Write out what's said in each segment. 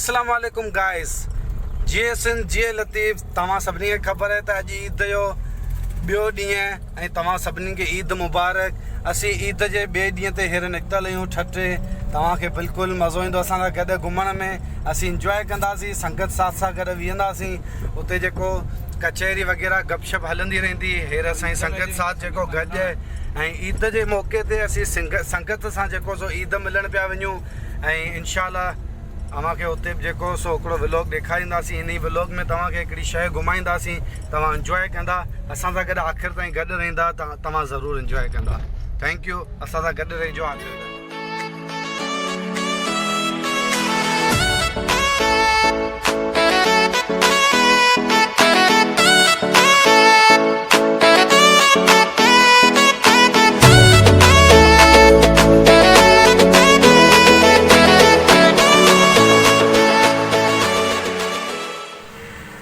अस्सलाम वालेकुम गाइस, जीअं सिंध जीअं लतीफ़। तव्हां सभिनी खे ख़बर आहे त अॼु ईद जो ॿियो ॾींहुं ऐं तव्हां सभिनी खे ईद मुबारक। असीं ईद जे ॿिए ॾींहं ते हींअर निकितल आहियूं ठठे। तव्हांखे बिल्कुलु मज़ो ईंदो असां सां गॾु घुमण में। असीं इंजॉय कंदासीं, संगत साथ सां गॾु बीहंदासीं। उते जेको कचहरी वग़ैरह गपशप हलंदी रहंदी। हींअर असांजी संगत साथ जेको गॾु ऐं ईद जे मौक़े ते असीं संगत सां जेको सो ईद मिलण पिया वञूं ऐं इंशाअल्लाह अव्हांखे उते बि जेको सो हिकिड़ो व्लॉग ॾेखारींदासीं। इन व्लॉग में तव्हांखे हिकिड़ी शइ घुमाईंदासीं, तव्हां इंजॉय कंदा, असां सां गॾु आख़िर ताईं गॾु रहंदा, तव्हां ज़रूरु इंजॉय कंदा। थैंक यू, असां सां गॾु रहिजो आख़िर ताईं।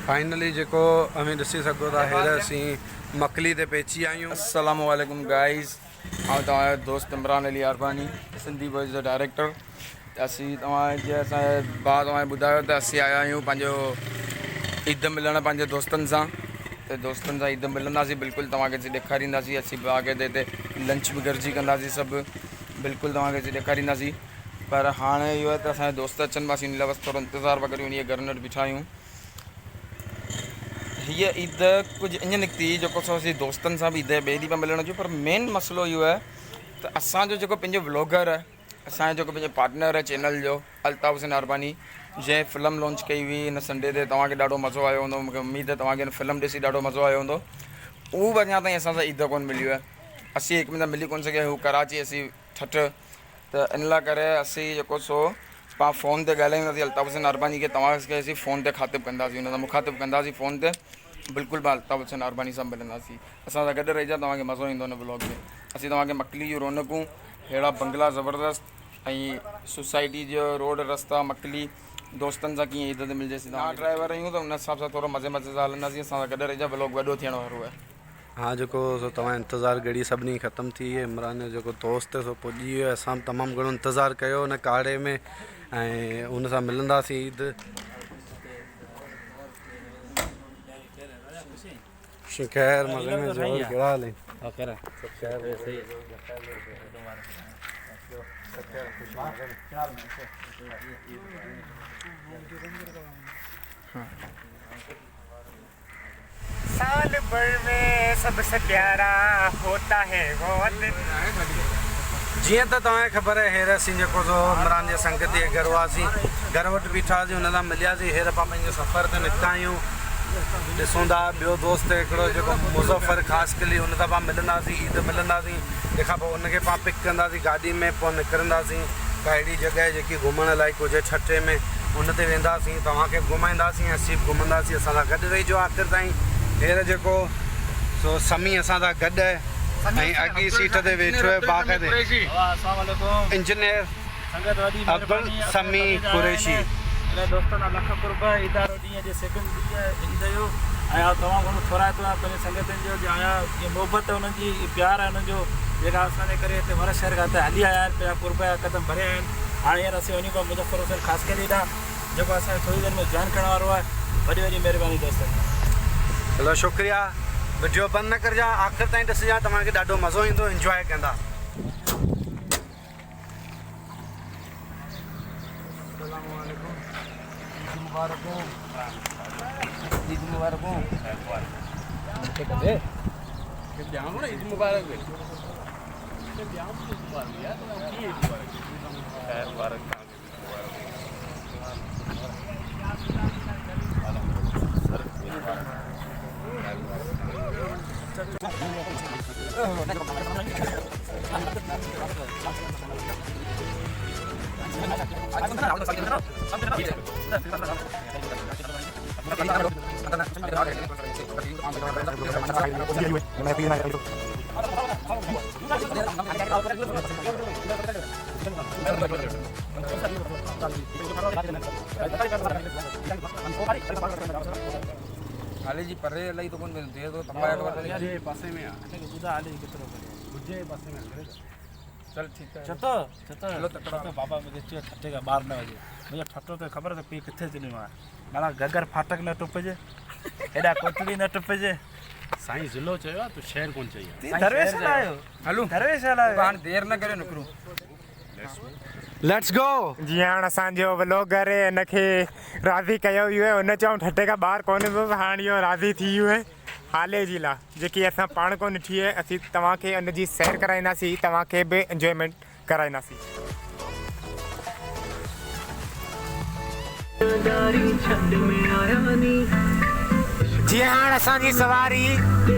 फाइनली जेको अमी ॾिसी सघो था, हींअर असीं मकली ते पहुची आहियूं। अस्सलाम वालेकुम गाइस, आउं तव्हांजो दोस्त इमरान अली अरबानी, सिंधी वॉइस जो डायरेक्टर। असीं तव्हांजे असांजे भाउ तव्हांखे ॿुधायो त असीं आया आहियूं पंहिंजो ईद मिलण पंहिंजे दोस्तनि सां। त दोस्तनि सां ईद मिलंदासीं, बिल्कुलु तव्हांखे असीं ॾेखारींदासीं। असीं बाक़ाइदे हिते लंच बि गॾिजी कंदासीं, सभु बिल्कुलु तव्हांखे असीं ॾेखारींदासीं। पर हाणे इहो आहे त असांजे दोस्त अचनि बसि, इन लाइ बसि थोरो इंतज़ारु वग़ैरह उन घर में बीठा आहियूं। हीअ ईद कुझु ईअं निकिती जेको सो असीं दोस्तनि सां बि ईद ॿिए ॾींहं पिया मिलण जो। पर मेन मसइलो इहो आहे त असांजो जेको पंहिंजो व्लॉगर आहे, असांजो जेको पंहिंजो पार्टनर आहे चैनल जो, अल्ताफ़ हुसैन अरबानी, जंहिं फिल्म लॉन्च कई हुई हिन संडे ते। तव्हांखे ॾाढो मज़ो आयो हूंदो, मूंखे उमेदु आहे तव्हांखे हिन फिल्म ॾिसी ॾाढो मज़ो आयो हूंदो। उहो बि अञा ताईं असां सां ईद कोन मिलियो आहे। असीं हिकु मिंट मिली कोन सघिया, हू कराची असीं ठठ। त इन लाइ करे असीं जेको सो पाण फ़ोन ते ॻाल्हाईंदासीं अल्ताफ़ हुसैन अरबानी खे। तव्हांखे असीं फ़ोन ते ख़ातिबु कंदासीं, हुन सां मुखातिबु कंदासीं फ़ोन ते। बिल्कुलु पाण अल्ताफ़ हुसैन अरबानी सां मिलंदासीं। असां सां गॾु रहिजा, तव्हांखे मज़ो ईंदो हिन ब्लॉग में। असीं तव्हांखे मकली जूं रौनकूं, अहिड़ा बंगला ज़बरदस्त ऐं सोसाइटी जो रोड रस्ता मकली दोस्तनि सां कीअं ईद ते मिलजेसीं। तव्हां ड्राइवर आहियूं त हुन हिसाब सां थोरो मज़े सां हलंदासीं। असां सां गॾु रहिजा, ब्लॉग वॾो थियण वारो आहे। हाँ, जेको सो तव्हां इंतज़ारु घड़ी सभिनी ख़तमु थी। इमरान जो जेको दोस्त सो पुॼी वियो आहे। असां तमामु घणो इंतज़ारु कयो हुन काड़े में ऐं हुन सां मिलंदासीं ईद। खैर मज़े में जोर कहिड़ा हाल आहिनि? साल भर में सबसे प्यारा होता है वो दिन। जीअं त तव्हांखे ख़बर आहे, हींअर असीं जेको सो इमरान जे संगत जे घर हुआसीं, घर वटि बीठासीं, हुन सां मिलियासीं। हींअर पाण पंहिंजे सफ़र ते निकिता आहियूं। ॾिसूं था ॿियो दोस्त हिकिड़ो जेको मुज़फ़र ख़ासि कली, हुन सां पाण मिलंदासीं, ईद मिलंदासीं। तंहिंखां पोइ हुनखे पाण पिक कंदासीं गाॾी में, पोइ निकिरंदासीं का अहिड़ी जॻह जेकी घुमण लाइक़ हुजे ठठे में, हुन ते वेंदासीं, तव्हांखे घुमाईंदासीं, असीं बि घुमंदासीं। असां सां गॾु रहिजो आख़िर ताईं। हींअर जेको सो समी असां सां गॾु आहे ऐं अॻी सीट ते वेठो आहे बाक़ाइदे इंजीनियर अब्दुल समी कुरैशी। दोस्तनि लख कुर्बा इदारो ॾींहं जे सेकंड ॾींहुं ईद जो। ऐं तव्हां घणो थोराए थो पंहिंजे संगतनि जो आया मोहबत हुननि जी, प्यार आहे हुननि जो, जेका असांजे करे हिते वर शहर खां हिते हली आया आहिनि, पंहिंजा कुर्बा जा क़दम भरिया आहिनि। हाणे हींअर असीं वञूं पिया मुज़फ़र हुसैन ख़ासि करे ॾांहुं, जेको असांखे थोरी देरि में जॉइन करण वारो आहे। वॾी वॾी महिरबानी दोस्तनि। चलो शुक्रिया। वीडियो बंदि न करिजा, आख़िर ताईं ॾिसिजा, तव्हांखे ॾाढो मज़ो ईंदो, इंजॉय कंदा। ईद मुबारक हो। ईद मुबारक हाली जी परे इलाही तो कोन थिए थो, तपाए पासे में आहे। ॿुधा हाली केतिरो गुजे पासे में चल ठीक है चतो चतो बाबा मुझे चयो ठटेगा 12 बजे मुझे ठटो तो खबर तो पी किथे चली मां माना गगर फाटक न टुपजे एडा कोटड़ी न टुपजे साईं ज़िलो चयो आहे, तूं शहर कोन चई आहे। दरवेश लायो हलूं दरवेश लायो हाणे देर न करे निकरूं लेट्स गो। जी हाणे असांजो व्लॉगर हिनखे राज़ी कयो वियो आहे हुन चऊं ठटे खां ॿाहिरि कोन्हे पियो हाणे इहो राज़ी थी वियो आहे हाले जी लाइ जेकी असां पाण कोन ॾिठी आहे असीं तव्हांखे हुनजी सैर कराईंदासीं तव्हांखे बि इंजॉयमेंट कराईंदासीं। जीअं हाणे असांजी सवारी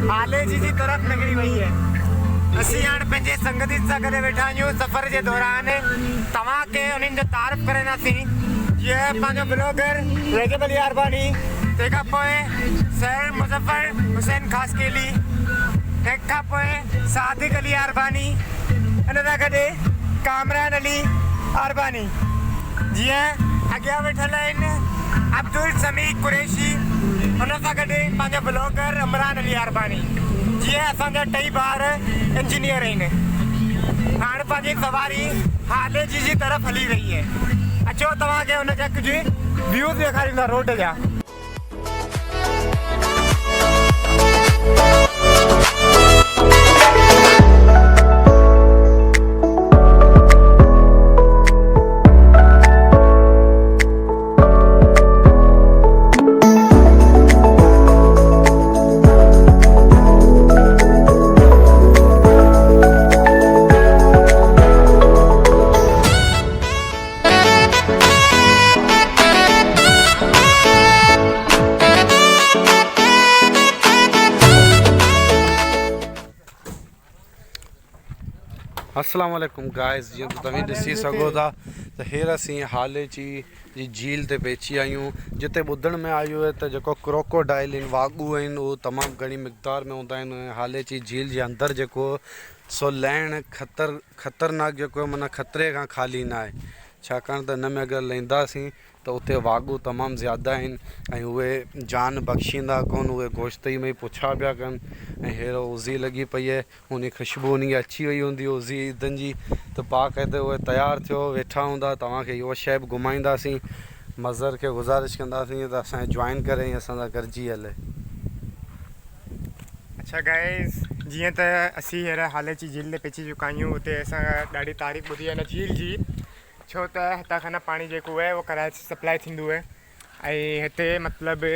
हाले जी तरफ़ निकिरी वई आहे असीं हाणे पंहिंजे संगतियुनि सां गॾु वेठा आहियूं सफ़र जे दौरान तव्हांखे उन्हनि जो तारीफ़ कराईंदासीं जीअं पंहिंजो ब्लॉगर रजब अली अरबानी तंहिंखां पोइ सैर मुज़फ़र हुसैन ख़ासकेली तंहिंखां पोइ सादिक अली अरबानी हिन सां गॾु कामरान अली अरबानी जीअं अॻियां वेठल आहिनि अब्दुल समी कुरैशी हुन सां गॾु पंहिंजो ब्लॉगर इमरान अली अरबानी जीअं असांजा टई ॿार इंजीनियर आहिनि हाणे पंहिंजी सवारी हाले जी तरफ़ हली रही आहे अचो तव्हांखे हुनजा कुझु व्यूज़ ॾेखारींदा रोड जा। अस्सलाम वालेकुम गाइस, जीअं त तव्हां ॾिसी सघो था त हींअर असीं हाले जी झील ते पहुची आहियूं जिते ॿुधण में आयो आहे त जेको क्रोकोडाइल आहिनि वाॻू आहिनि उहो तमामु घणी मिक़दार में हूंदा आहिनि। हाले जी झील जे अंदरि जेको सो लहण ख़तरनाक जेको आहे माना ख़तरे खां ख़ाली न आहे छाकाणि त हिन में अगरि लहींदासीं त उते वाॻू तमामु ज़्यादा आहिनि ऐं उहे जान बख़्शींदा कोन उहे गोश्त में पुछा पिया कनि ऐं अहिड़ो उज़ी लॻी पई आहे उन ख़ुशबू उन खे अची वई हूंदी उज़ी ईदनि जी त बाक़ाइदे उहे तयारु थियो वेठा हूंदा तव्हांखे इहो शइ बि घुमाईंदासीं मज़र खे गुज़ारिश कंदासीं त असांखे जॉइन करे ऐं असां सां गॾिजी हले। अच्छा गाइस जीअं त असीं हींअर हाले जी झील ते पहुची चुका आहियूं हुते असां ॾाढी तारीफ़ ॿुधी आहे हिन झील जी छो त हितां खां न पाणी जेको आहे उहो कराची सप्लाई थींदो आहे ऐं हिते मतिलबु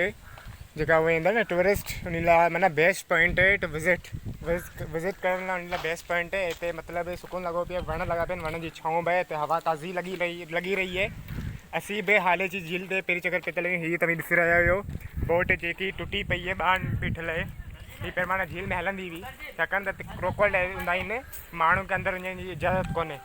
जेका उहे ईंदा न टूरिस्ट उन लाइ माना बेस्ट पॉइंट आहे टू विज़िट करण लाइ उन लाइ बेस्ट पॉइंट आहे हिते मतिलबु सुकून लॻो पियो वण लॻा पिया आहिनि वण जी छांव बि आहे हिते हवा ताज़ी लॻी रही आहे। असीं बि हाले जी झील ते पहिरीं चकर पितल हीअ तव्हां ॾिसी रहिया आहियो बोट जेकी टुटी पई आहे ॿान बीठल आहे हीअ पहिरियों माना झील में हलंदी हुई छाकाणि त क्रोकोडाइल हूंदा आहिनि माण्हू खे अंदरि वञण जी इजाज़त कोन्हे।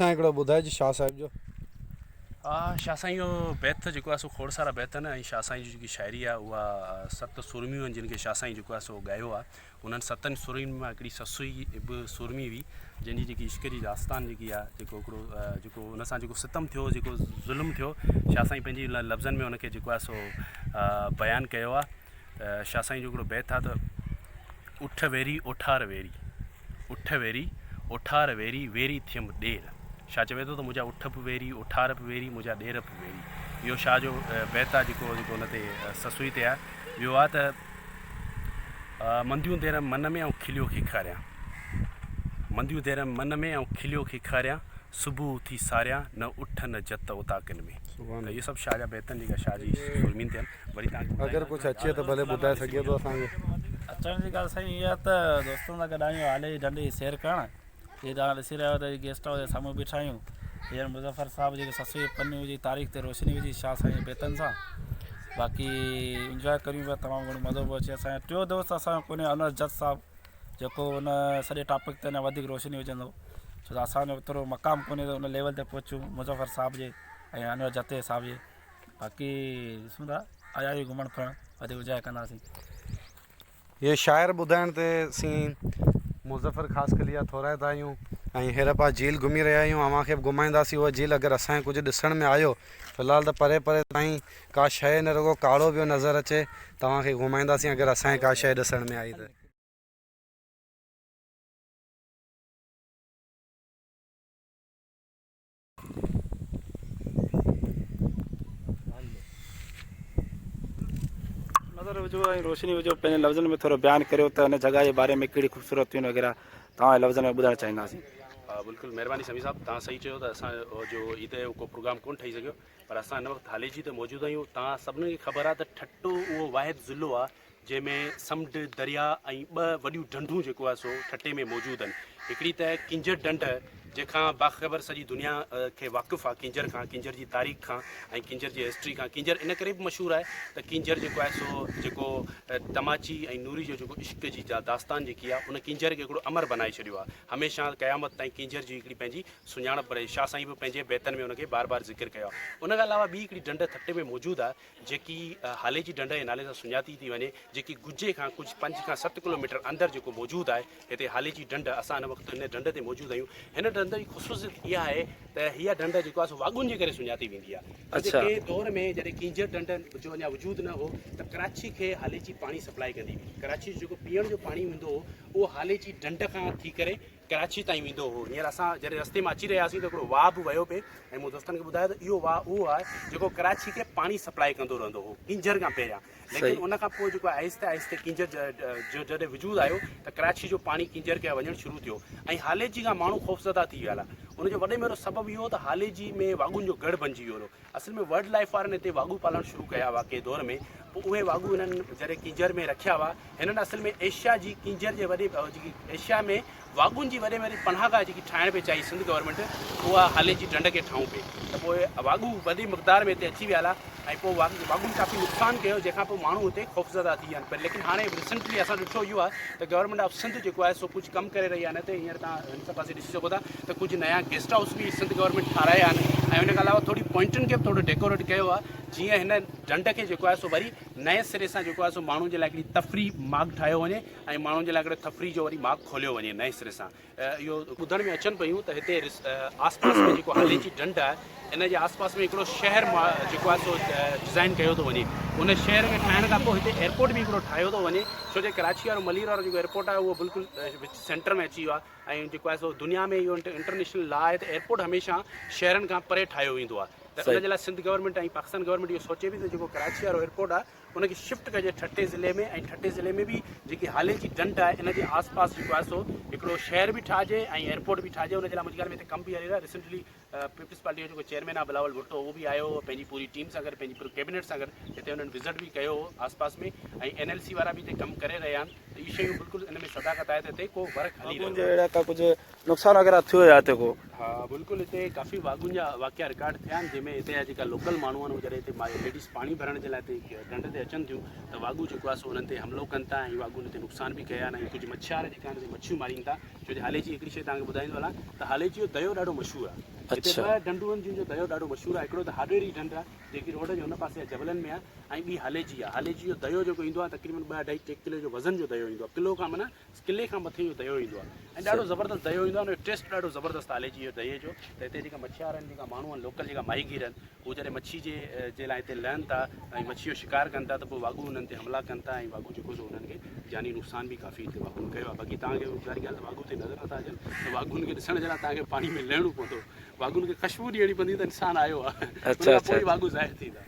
हिकिड़ो ॿुधाइजो शाह साहिब जो। शाह साईं जो बैत जेको आहे सो खोड़ सारा बैत आहिनि ऐं शाह साईं जी जेकी शाइरी आहे उहा 7 सुरमियूं आहिनि जिन खे शाह साईं जेको आहे सो ॻायो आहे उन्हनि 7 सुरमियुनि मां हिकिड़ी ससुई बि सुरमी हुई जंहिंजी जेकी इश्क जी दास्तान जेकी आहे जेको हिकिड़ो जेको उन सां जेको सितम थियो जेको ज़ुल्म थियो शाह साईं पंहिंजी लफ़्ज़नि में उनखे जेको आहे सो बयानु कयो आहे। शाह साईं जो हिकिड़ो बैत आहे त उठ वेरी ओठार वेरी उठ वेरी ओठार वेरी वेरी थियम ॾेर शाह चवे थो त मुंहिंजा उठ बि वेरी ओठार बि वेरी मुंहिंजा ॾेर बि वेरी इहो शाह जो बैत आहे जेको हुन ते ससुई ते आहे। ॿियो आहे त मंदियूं देर मन में ऐं खिलियो खेखारियां मंदियूं देर मन में ऐं खिलियो खेखारियां सुबुह उथी सारियां न उठ न जत उताकिन में त इहे सभु शाह जा बैतनि जेका शाह जी सुरमीन ते आहिनि। वरी तव्हांखे अगरि कुझु अचे त भले ॿुधाए सघे थो असांखे। अचण जी ॻाल्हि साईं इहा त दोस्तनि सां गॾु आहियूं हाले डंडी सैर करणु हीअ तव्हां ॾिसी रहियो त गेस्ट हाउस जे साम्हूं बीठा आहियूं हींअर मुज़फ़र साहिब जेके ससुई पन्नी जी तारीख़ ते रोशनी विझी शाह साईं बैतनि सां बाक़ी इंजॉय करियूं पिया तमामु घणो मज़ो पियो अचे। असांजो टियों दोस्त असांजो कोन्हे अनवर जज साहिबु जेको हुन सॼे टॉपिक ते अञा वधीक रोशनी विझंदो छो त असांजो एतिरो मक़ाम कोन्हे त उन लेवल ते पहुचूं मुज़फ़र साहिब जे ऐं अनवर जते साहिब जे। बाक़ी ॾिसूं था आया आहियूं घुमणु फिरणु, वधीक विजाए कंदासीं। ये शाइर ॿुधाइण ते असीं मुज़फ़र ख़ासि कलिया थोराइता आहियूं ऐं हींअर पाण झील घुमी रहिया आहियूं। अव्हांखे बि घुमाईंदासीं उहा झील। अगरि असांखे कुझु ॾिसण में आयो फ़िलहालु त परे परे ताईं का शइ न रुगो काड़ो पियो नज़र अचे, तव्हांखे घुमाईंदासीं अगरि असांखे का शइ ॾिसण में आई त। नज़र विझो ऐं रोशनी विझो, पंहिंजे लफ़्ज़नि में थोरो बयानु करियो त हिन जॻह जे बारे में कहिड़ी ख़ूबसूरतियूं वग़ैरह तव्हां लफ़्ज़नि में ॿुधाइणु चाहींदासीं। बिल्कुलु महिरबानी समीर साहब, तव्हां सही चयो त असां जो ईद जो को प्रोग्राम कोन ठही सघियो, पर असां हिन वक़्तु हाले जी त मौजूदु आहियूं। तव्हां सभिनी खे ख़बर आहे त ठट्टो उहो वाहिद ज़िलो आहे जंहिंमें समुंड दरिया ऐं ॿ वॾियूं ढंढूं जेको आहे सो ठट्टे में मौजूदु आहिनि। हिकिड़ी त किंजर ढंढ जंहिंखां बाख़बर सॼी दुनिया खे वाक़ुफ़ु आहे किंजर खां, किंजर जी तारीख़ खां ऐं किंजर जी हिस्ट्री खां। किंजर इन करे बि मशहूरु आहे त किंजर जेको आहे सो जेको तमाची ऐं नूरी जो जेको इश्क जी दास्तान जेकी आहे उन किंजर खे हिकिड़ो अमर बनाए छॾियो आहे। हमेशह क़यामत ताईं किंजर जी हिकिड़ी पंहिंजी सुञाणप रही। शाह साईं बि पंहिंजे बैतनि में उनखे बार बार ज़िक्र कयो आहे। उन खां अलावा ॿी हिकिड़ी ढंढ थटे में मौजूदु आहे जेकी हाले जी ढंढ जे नाले सां सुञाती थी वञे, जेकी गुजे खां कुझु 5 खां 7 किलोमीटर अंदरि जेको मौजूदु आहे। हिते हाले जी ढंढ, असां हिन वक़्तु हिन ढंढ ते मौजूदु आहियूं। हिन ढंढ जी ख़ुशूसियत इहा आहे त हीअ ढंढ जेको आहे सो वाॻुनि जे करे सुञाती वेंदी आहे। अच्छा। कंहिं दौर में जॾहिं किंजर ढंढ जो अञा वजूदु न हो त कराची खे हाले जी पाणी सप्लाई कंदी हुई। कराची जो जेको पीअण जो पाणी हूंदो हो उहो हाले जी ढंढ खां थी करे कराची ताईं वेंदो हो। हींअर असां जॾहिं रस्ते में अची रहियासीं त हिकिड़ो वाह बि वियो पिए ऐं मूं दोस्तनि खे ॿुधायो त इहो वाह उहो आहे जेको कराची खे पाणी सप्लाई कंदो रहंदो हो किंजर खां पहिरियां। लेकिन उन खां पोइ जेको आहिस्ते आहिस्ते किंजर जो जॾहिं वजूदु आयो त कराची जो पाणी किंजर खे वञणु शुरू थियो ऐं हाले जी खां माण्हू ख़ौफ़ज़दा थी विया। उनजो वॾे में वॾो सबबु इहो त हाले जी में वाॻुनि जो गढ़ बणिजी वियो हो। असल में वर्ल्ड लाइफ वारनि हिते वाॻू पालणु शुरू कया हुआ कंहिं दौर में। पोइ उहे वाॻू हिननि जॾहिं किंजर में रखिया हुआ, हिननि असल में एशिया जी किंजर जे वॾे जेकी एशिया में वाॻुनि जी वॾे में वॾी पनाहगाह जेकी ठाहिण पई चाही सिंध गवर्नमेंट, उहा हाले जी ढंढ खे ठाहियूं पई। त पोइ वाॻू वॾी मक़दार में हिते अची विया ऐं पोइ वाॻुनि काफ़ी नुक़सानु कयो, जंहिंखां पोइ माण्हू हिते ख़ौफ़ज़दा थी विया आहिनि। पर लेकिन हाणे रिसेंटली असां ॾिठो इहो आहे त गवर्नमेंट ऑफ सिंध जेको आहे सो कुझु कमु करे रही आहे। न त हींअर तव्हां हिन पासे ॾिसी सघो था त कुझु नया गेस्ट हाउस बि सिंध गवर्नमेंट ठाराया आहिनि ऐं हुन खां अलावा थोरी पॉइंटुनि खे बि थोरो डेकोरेट कयो आहे, जीअं हिन ढंढ खे जेको आहे सो वरी नए सिरे सां जेको आहे सो माण्हुनि जे लाइ हिकिड़ी तफ़री मार्ग ठाहियो वञे ऐं माण्हुनि जे लाइ हिकिड़े तफ़री जो वरी मार्ग खोलियो वञे नए सिरे सां। इहो ॿुधण में अचनि पियूं त हिते आसपास में जेको हाले जी ढंढ आहे इन जे आसपास में हिकिड़ो शहर जेको आहे सो डिज़ाइन कयो थो वञे। उन शहर खे ठाहिण खां पोइ हिते एयरपोर्ट बि हिकिड़ो ठाहियो थो वञे, छो जो कराची वारो मलीर वारो जेको एयरपोर्ट आहे उहो बिल्कुलु सेंटर में अची वियो आहे ऐं जेको आहे सो दुनिया में इहो इंटरनेशनल लॉ आहे त एयरपोर्ट हमेशह शहरनि खां परे ठाहियो वेंदो आहे। त उन जे लाइ सिंध गवर्नमेंट ऐं पाकिस्तान गवर्नमेंट इहो सोचे बि त जेको कराची वारो एयरपोर्ट आहे उनखे शिफ्ट कजे ठट्टे ज़िले में ऐं ठट्टे ज़िले में बि जेकी हाले जी ढंढ आहे इन जे आसपास जेको आहे सो हिकिड़ो शहर बि ठाहिजे ऐं एयरपोर्ट बि ठाहिजे। उनजे लाइ मुंहिंजे ख़्याल में हिते कमु बि हले रहियो आहे। रिसेंटली पीपल्स पार्टी जो जेको चेयरमैन आहे बिलावल भुट्टो उहो बि आयो पंहिंजी पूरी टीम सां गॾु, पंहिंजी पूरे कैबिनेट सां गॾु हिते हुननि विज़िट बि कयो हो आसपास में ऐं NLC वारा बि हिते कमु करे रहिया आहिनि। त इहे शयूं बिल्कुलु इन में सदाकत आहे त हिते को वर्क हली रहियो आहे। अहिड़ा का कुझु नुक़सानु वग़ैरह थियो आहे हिते को? हा बिल्कुलु, हिते काफ़ी वाॻुनि जा वाक़िया रिकॉर्ड थिया आहिनि, जंहिंमें हिते जा जेका लोकल माण्हू आहिनि जॾहिं हिते लेडीज़ पाणी भरण जे लाइ हिते ढंढ ते अचनि थियूं त वाॻू जेको आहे सो उन्हनि ते हमिलो कनि था ऐं वाॻुनि ते नुक़सान बि कया आहिनि ऐं कुझु मछियार जेका आहिनि मच्छियूं मारीनि था। छो जो हाले जी हिकिड़ी शइ तव्हांखे ॿुधाईंदो हलां त हाले जी जो दयो ॾाढो मशहूरु आहे। हिते 2 ढंढूं आहिनि जिन जो दयो ॾाढो मशहूरु आहे। हिकिड़ो त हाडेरी ढंढ आहे जेकी रोड जे हुन पासे जबलनि में आहे ऐं ॿी हाले जी आहे। हाले जी जो दयो जेको ईंदो आहे तक़रीबन 2-2.5 किलो जो वज़न जो दयो ईंदो आहे, किलो खां माना किले खां मथे जो दयो ईंदो आहे ऐं ॾाढो ज़बरदस्त दयो ईंदो आहे। उनजो टेस्ट ॾाढो ज़बरदस्त हाले जी जो दहे जो। त हिते जेका मछियार आहिनि, जेका माण्हू आहिनि लोकल, जेका माहीगीर आहिनि, उहे जॾहिं मच्छी जे लाइ हिते लहनि था ऐं मच्छी जो शिकार कनि था त पोइ वाॻू हुननि ते हमला कनि था ऐं वाॻू जेको सो हुननि खे जानी नुक़सान बि काफ़ी हिते वाॻुनि कयो आहे। बाक़ी तव्हांखे ज़ाहिर ॻाल्हि त वाॻू ते नज़र नथा अचनि त वाॻुनि खे ॾिसण जे लाइ तव्हांखे पाणी में लहणो पवंदो, वाॻुनि खे ख़ुशबू ॾियणी पवंदी त इंसानु आयो आहे, पोइ वाॻू ज़ाहिर थींदा।